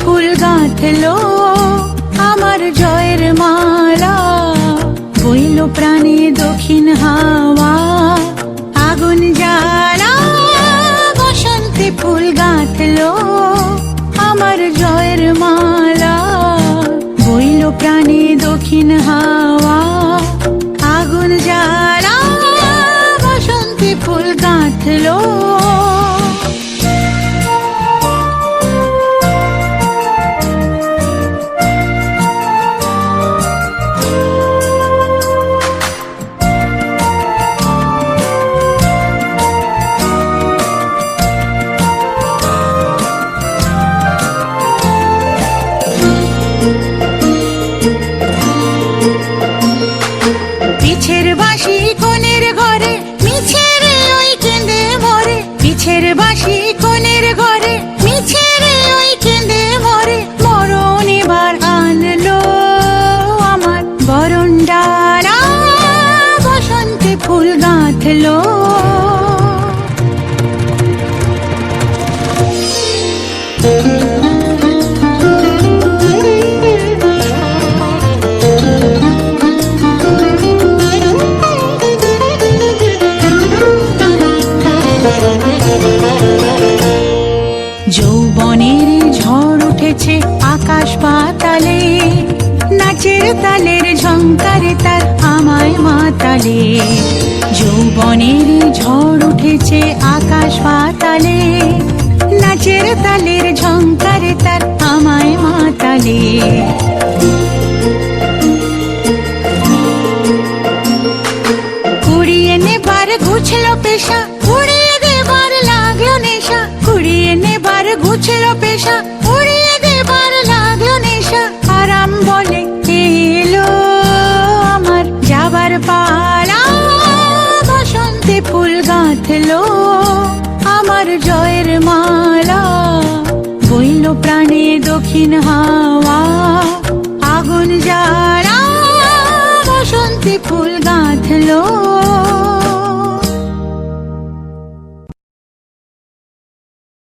ফুল গাঁথলো আমার জয়ের মালা, বইল প্রাণে দক্ষিণ হাওয়া আগুন জ্বালা। বসন্তে ফুল গাঁথলো আমার জয়ের মালা, বইল প্রাণে দক্ষিণ হাওয়া আগুন জ্বালা। বসন্তে ফুল গাঁথলো। পিছের বাঁশি কোণের ঘরে মিছে রে ওই কেঁদে মরে, পিছের বাঁশি কোণের ঘরে মিছে রে ওই কেঁদে মরে। মরণ এবার আনলো আমার বরণ ডালা, বসন্তে ফুল গাঁথলো। যৌবনের ঝড় উঠেছে আকাশ পাতালে, নাচের তালের ঝংকারে তার আমায় মাতালে। যৌবনের ঝড় উঠেছে আকাশ পাতালে, নাচের তালের ঝংকারে তার আমায় মাতালে। কুড়িয়ে নেবার ঘুছলো পেশা, উড়িয়ে দেবার লাগলো নেশা। কুড়িয়ে নেবার ঘুছলো পেশা, উড়িয়ে দেবার লাগলো নেশা। আরাম বলে এলো আমার যাবার পালা, বসন্তে ফুল গাঁথলো আমার জয়ের মালা, বইল প্রাণে দক্ষিণ হাওয়া আগুন জ্বালা। বসন্তে ফুল গাঁথলো।